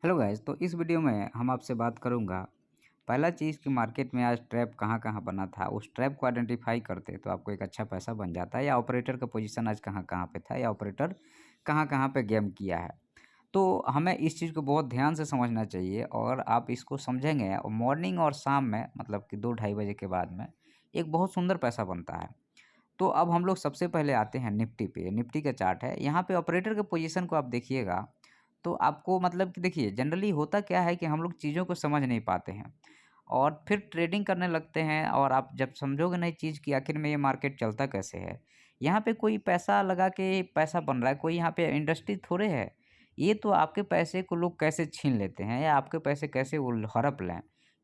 Hello guys, तो इस video में हम आपसे बात करूंगा। पहला चीज़ कि मार्केट में आज ट्रैप कहाँ कहाँ बना था, उस ट्रैप को आइडेंटिफाई करते तो आपको एक अच्छा पैसा बन जाता है। या ऑपरेटर का पोजीशन आज कहाँ कहाँ पे था, या ऑपरेटर कहाँ कहाँ पे गेम किया है। तो हमें इस चीज़ को बहुत ध्यान से समझना चाहिए, और आप इसको समझेंगे और मॉर्निंग और शाम में, मतलब कि 2-2:30 बजे के बाद में एक बहुत सुंदर पैसा बनता है। तो अब हम लोग सबसे पहले आते हैं निफ्टी पे। निफ्टी का चार्ट है, यहाँ पे ऑपरेटर के पोजीशन को आप देखिएगा तो आपको, मतलब कि देखिए, जनरली होता क्या है कि हम लोग चीज़ों को समझ नहीं पाते हैं और फिर ट्रेडिंग करने लगते हैं। और आप जब समझोगे नहीं चीज़ कि आखिर में ये मार्केट चलता कैसे है, यहाँ पे कोई पैसा लगा के पैसा बन रहा है, कोई यहाँ पे इंडस्ट्री थोड़े है। ये तो आपके पैसे को लोग कैसे छीन लेते हैं या आपके पैसे कैसे वो हड़प लें,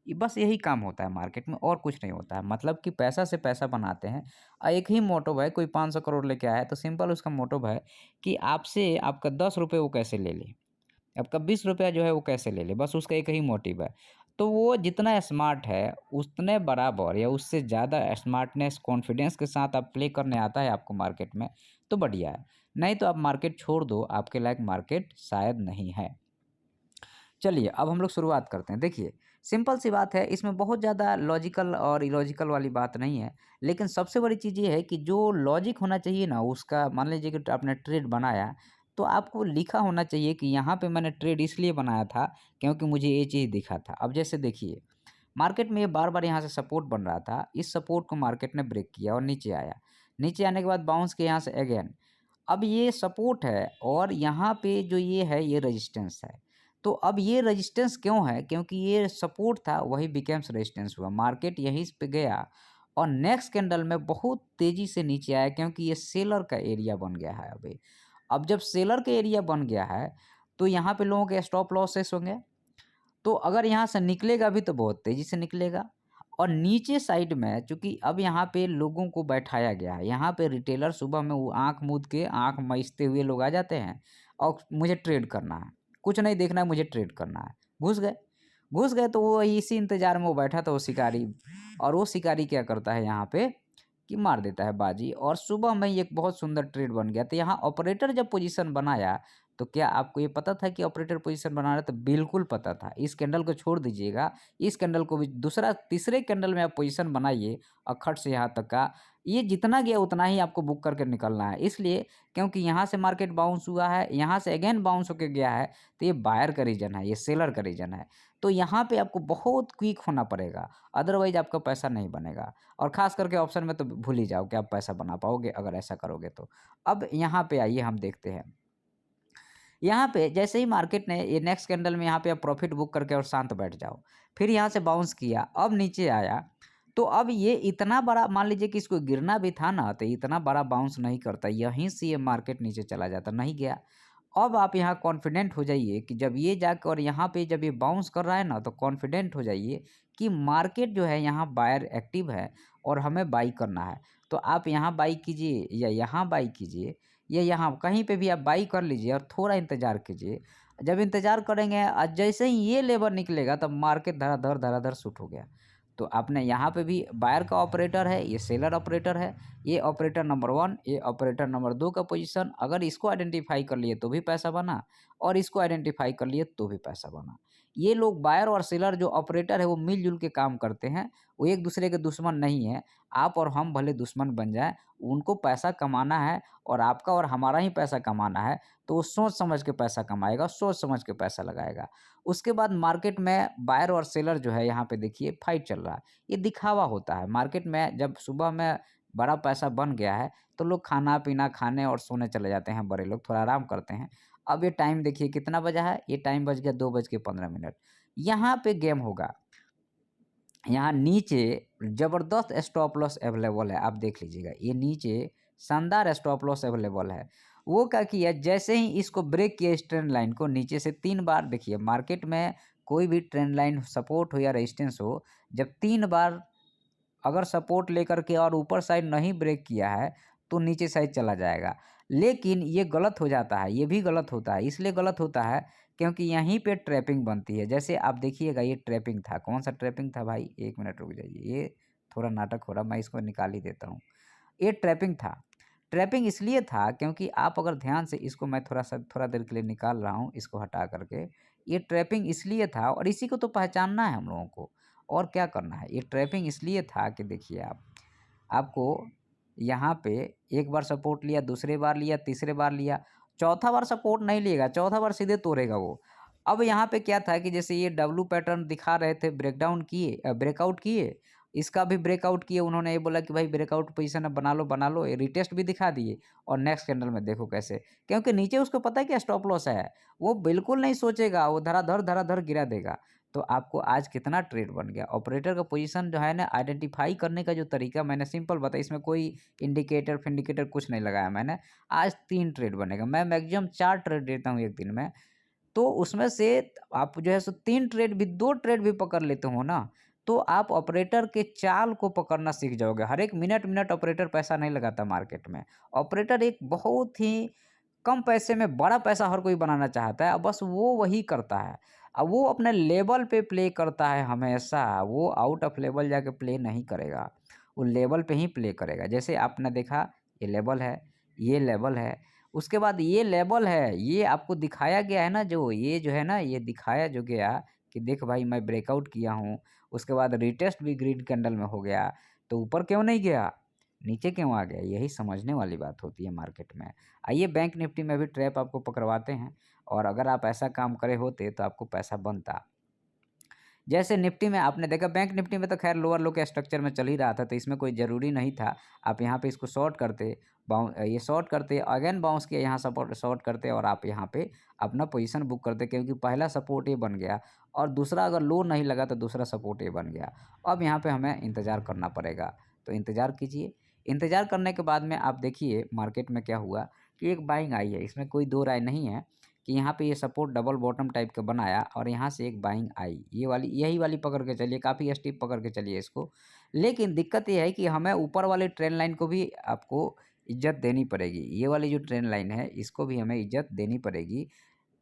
ये बस यही काम होता है मार्केट में, और कुछ नहीं होता है। मतलब कि पैसा से पैसा बनाते हैं। एक ही मोटिव है, कोई 500 करोड़ लेके आया है तो सिंपल उसका मोटिव है कि आपसे आपका 10 रुपये वो कैसे ले ले, आपका 20 रुपया जो है वो कैसे ले ले, बस उसका एक ही मोटिव है। तो वो जितना स्मार्ट है, उतने बराबर या उससे ज़्यादा स्मार्टनेस, कॉन्फिडेंस के साथ आप प्ले करने आता है आपको मार्केट में, तो बढ़िया है। नहीं तो आप मार्केट छोड़ दो, आपके लायक मार्केट शायद नहीं है। चलिए अब हम लोग शुरुआत करते हैं। देखिए, सिंपल सी बात है, इसमें बहुत ज़्यादा लॉजिकल और इलॉजिकल वाली बात नहीं है। लेकिन सबसे बड़ी चीज़ ये है कि जो लॉजिक होना चाहिए ना उसका, मान लीजिए कि आपने ट्रेड बनाया, तो आपको लिखा होना चाहिए कि यहाँ पे मैंने ट्रेड इसलिए बनाया था क्योंकि मुझे ये चीज़ दिखा था। अब जैसे देखिए, मार्केट में ये बार-बार यहाँ से सपोर्ट बन रहा था, इस सपोर्ट को मार्केट ने ब्रेक किया और नीचे आया। नीचे आने के बाद बाउंस किया यहाँ से अगेन। अब ये सपोर्ट है और यहाँ पे जो ये है ये रेजिस्टेंस है। तो अब ये रेजिस्टेंस क्यों है? क्योंकि ये सपोर्ट था वही बिकम्स रेजिस्टेंस हुआ। मार्केट यहीं पे गया और नेक्स्ट कैंडल में बहुत तेज़ी से नीचे आया क्योंकि ये सेलर का एरिया बन गया है अभी। अब जब सेलर का एरिया बन गया है तो यहाँ पे लोगों के स्टॉप लॉसेस होंगे। तो अगर यहाँ से निकलेगा भी तो बहुत तेज़ी से निकलेगा। और नीचे साइड में चूँकि अब यहाँ पे लोगों को बैठाया गया है, यहाँ पे रिटेलर सुबह में वो आँख मूंद के, आँख मांजते हुए लोग आ जाते हैं और मुझे ट्रेड करना है, कुछ नहीं देखना है, मुझे ट्रेड करना है। घुस गए, घुस गए तो वो इसी इंतज़ार में वो बैठा था वो शिकारी। और वो शिकारी क्या करता है यहाँ पे कि मार देता है बाजी, और सुबह में ही एक बहुत सुंदर ट्रेड बन गया। तो यहाँ ऑपरेटर जब पोजीशन बनाया, तो क्या आपको ये पता था कि ऑपरेटर पोजीशन बना रहा है? तो बिल्कुल पता था। इस कैंडल को छोड़ दीजिएगा, इस कैंडल को भी दूसरा तीसरे कैंडल में आप पोजीशन बनाइए और खट से यहाँ तक का, ये जितना गया उतना ही आपको बुक करके निकलना है। इसलिए क्योंकि यहाँ से मार्केट बाउंस हुआ है, यहाँ से अगेन बाउंस होके गया है, तो ये बायर का रीजन है, ये सेलर का रीजन है। तो यहाँ पे आपको बहुत क्विक होना पड़ेगा, अदरवाइज आपका पैसा नहीं बनेगा। और ख़ास करके ऑप्शन में तो भूल ही जाओ कि आप पैसा बना पाओगे अगर ऐसा करोगे तो। अब यहाँ पे आइए हम देखते हैं। यहाँ पे जैसे ही मार्केट ने ये नेक्स्ट कैंडल में यहाँ पे आप प्रॉफिट बुक करके और शांत बैठ जाओ। फिर यहाँ से बाउंस किया, अब नीचे आया, तो अब ये इतना बड़ा, मान लीजिए कि इसको गिरना भी था ना, तो इतना बड़ा बाउंस नहीं करता, यहीं से ये मार्केट नीचे चला जाता, नहीं गया। अब आप यहाँ कॉन्फिडेंट हो जाइए कि जब ये जाकर और यहाँ पे जब ये बाउंस कर रहा है ना, तो कॉन्फिडेंट हो जाइए कि मार्केट जो है यहाँ बायर एक्टिव है और हमें बाई करना है। तो आप यहाँ बाई कीजिए या यहाँ बाई कीजिए, या यहाँ कहीं पे भी आप बाई कर लीजिए और थोड़ा इंतज़ार कीजिए। जब इंतज़ार करेंगे जैसे ही ये लेवल निकलेगा तब मार्केट धड़ाधड़ धड़ाधड़ शूट हो गया। तो आपने यहाँ पे भी बायर का ऑपरेटर है, ये सेलर ऑपरेटर है, ये ऑपरेटर नंबर 1, ये ऑपरेटर नंबर 2 का पोजीशन, अगर इसको आइडेंटिफाई कर लिए तो भी पैसा बना, और इसको आइडेंटिफाई कर लिए तो भी पैसा बना। ये लोग बायर और सेलर जो ऑपरेटर है वो मिलजुल के काम करते हैं, वो एक दूसरे के दुश्मन नहीं है। आप और हम भले दुश्मन बन जाएँ, उनको पैसा कमाना है और आपका और हमारा ही पैसा कमाना है, तो वो सोच समझ के पैसा कमाएगा, सोच समझ के पैसा लगाएगा। उसके बाद मार्केट में बायर और सेलर जो है, यहाँ पे देखिए फाइट चल रहा है, ये दिखावा होता है। मार्केट में जब सुबह में बड़ा पैसा बन गया है तो लोग खाना पीना खाने और सोने चले जाते हैं, बड़े लोग थोड़ा आराम करते हैं। अब ये टाइम देखिए कितना बजा है, ये टाइम बज गया 2:15। यहाँ पे गेम होगा, यहाँ नीचे ज़बरदस्त स्टॉप लॉस अवेलेबल है, आप देख लीजिएगा, ये नीचे शानदार स्टॉप लॉस अवेलेबल है। वो क्या किया, जैसे ही इसको ब्रेक किया इस ट्रेंड लाइन को नीचे से 3 बार, देखिए मार्केट में कोई भी ट्रेंड लाइन सपोर्ट हो या रेजिस्टेंस हो, जब 3 बार अगर सपोर्ट लेकर के और ऊपर साइड नहीं ब्रेक किया है तो नीचे साइड चला जाएगा। लेकिन ये गलत हो जाता है, ये भी गलत होता है। इसलिए गलत होता है क्योंकि यहीं पे ट्रैपिंग बनती है। जैसे आप देखिएगा, ये ट्रैपिंग था, कौन सा ट्रैपिंग था भाई, 1 मिनट रुक जाइए, ये थोड़ा नाटक हो रहा, मैं इसको निकाल ही देता हूँ। ये ट्रैपिंग था। ट्रैपिंग इसलिए था क्योंकि आप अगर ध्यान से इसको मैं थोड़ा देर के लिए निकाल रहा हूँ इसको हटा करके। ये ट्रैपिंग इसलिए था और इसी को तो पहचानना है हम लोगों को, और क्या करना है। ये ट्रैपिंग इसलिए था कि देखिए आपको यहाँ पे एक बार सपोर्ट लिया, दूसरे बार लिया, तीसरे बार लिया, चौथा बार सपोर्ट नहीं लिएगा, चौथा बार सीधे तोड़ेगा वो। अब यहाँ पे क्या था कि जैसे ये डब्लू पैटर्न दिखा रहे थे, ब्रेकआउट किए, इसका भी ब्रेकआउट किए उन्होंने। ये बोला कि भाई ब्रेकआउट पोजीशन अब बना लो, ये रिटेस्ट भी दिखा दिए और नेक्स्ट कैंडल में देखो कैसे, क्योंकि नीचे उसको पता है क्या स्टॉप लॉस है, वो बिल्कुल नहीं सोचेगा, वो धराधर गिरा देगा। तो आपको आज कितना ट्रेड बन गया। ऑपरेटर का पोजीशन जो है ना आइडेंटिफाई करने का जो तरीका मैंने सिंपल बताया, इसमें कोई इंडिकेटर फिंडिकेटर कुछ नहीं लगाया मैंने। आज 3 ट्रेड बनेगा, मैं मैक्सिमम 4 ट्रेड देता हूँ एक दिन में। तो उसमें से आप जो है सो 3 ट्रेड भी 2 ट्रेड भी पकड़ लेते हो ना, तो आप ऑपरेटर के चाल को पकड़ना सीख जाओगे। हर एक मिनट ऑपरेटर पैसा नहीं लगाता मार्केट में। ऑपरेटर एक बहुत ही कम पैसे में बड़ा पैसा हर कोई बनाना चाहता है, बस वो वही करता है। अब वो अपने लेवल पे प्ले करता है हमेशा, वो आउट ऑफ लेवल जाके प्ले नहीं करेगा, वो लेवल पे ही प्ले करेगा। जैसे आपने देखा ये लेवल है, ये लेवल है, उसके बाद ये लेवल है, ये आपको दिखाया गया है ना, जो ये जो है ना, ये दिखाया जो गया कि देख भाई मैं ब्रेकआउट किया हूँ, उसके बाद रिटेस्ट भी ग्रीन कैंडल में हो गया, तो ऊपर क्यों नहीं गया, नीचे क्यों आ गया, यही समझने वाली बात होती है मार्केट में। आइए बैंक निफ्टी में भी ट्रैप आपको पकड़वाते हैं, और अगर आप ऐसा काम करे होते तो आपको पैसा बनता। जैसे निफ्टी में आपने देखा, बैंक निफ्टी में तो खैर लोअर लो के स्ट्रक्चर में चल ही रहा था, तो इसमें कोई ज़रूरी नहीं था। आप यहाँ पे इसको शॉर्ट करते, ये शॉर्ट करते, अगेन बाउंस किया, यहाँ सपोर्ट शॉर्ट करते और आप यहाँ पे अपना पोजीशन बुक करते, क्योंकि पहला सपोर्ट ये बन गया और दूसरा अगर लो नहीं लगा तो दूसरा सपोर्ट ये बन गया। अब यहाँ पे हमें इंतज़ार करना पड़ेगा, तो इंतज़ार कीजिए। इंतज़ार करने के बाद में आप देखिए मार्केट में क्या हुआ कि एक बाइंग आई है, इसमें कोई दो राय नहीं है कि यहाँ पे ये सपोर्ट डबल बॉटम टाइप का बनाया और यहाँ से एक बाइंग आई, ये वाली यही वाली पकड़ के चलिए, काफ़ी स्टीप पकड़ के चलिए इसको। लेकिन दिक्कत ये है कि हमें ऊपर वाले ट्रेंड लाइन को भी आपको इज्जत देनी पड़ेगी। ये वाली जो ट्रेंड लाइन है इसको भी हमें इज्जत देनी पड़ेगी,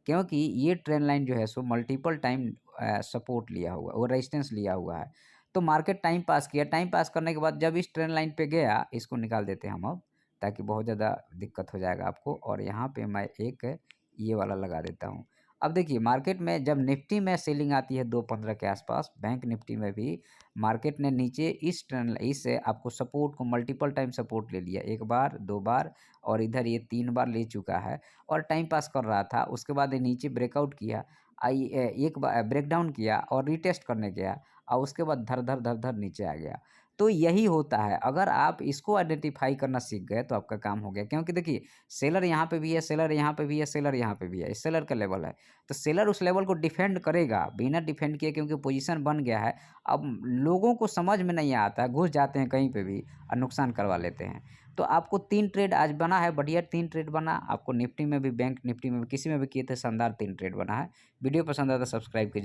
क्योंकि ये ट्रेंड लाइन जो है सो मल्टीपल टाइम सपोर्ट लिया हुआ, वो रेजिस्टेंस लिया हुआ है। तो मार्केट टाइम पास किया, टाइम पास करने के बाद जब इस ट्रेंड लाइन पे गया, इसको निकाल देते हैं हम अब, ताकि बहुत ज़्यादा दिक्कत हो जाएगा आपको। और यहाँ पे मैं एक ये वाला लगा देता हूँ। अब देखिए मार्केट में जब निफ्टी में सेलिंग आती है 215 के आसपास, बैंक निफ्टी में भी मार्केट ने नीचे इस आपको सपोर्ट को मल्टीपल टाइम सपोर्ट ले लिया, 1 बार 2 बार और इधर ये 3 बार ले चुका है और टाइम पास कर रहा था। उसके बाद ये नीचे ब्रेकआउट किया, एक बार ब्रेकडाउन किया और रीटेस्ट करने गया और उसके बाद धर नीचे आ गया। तो यही होता है, अगर आप इसको आइडेंटिफाई करना सीख गए तो आपका काम हो गया। क्योंकि देखिए सेलर यहाँ पे भी है, सेलर यहाँ पे भी है, सेलर यहाँ पे भी है, सेलर का लेवल है, तो सेलर उस लेवल को डिफेंड करेगा बिना डिफेंड किए, क्योंकि पोजीशन बन गया है। अब लोगों को समझ में नहीं आता है, घुस जाते हैं कहीं पे भी और नुकसान करवा लेते हैं। तो आपको 3 ट्रेड आज बना है, बढ़िया 3 ट्रेड बना आपको, निफ्टी में भी बैंक निफ्टी में भी, किसी में भी किए थे शानदार 3 ट्रेड बना है। वीडियो पसंद आया तो सब्सक्राइब कीजिए।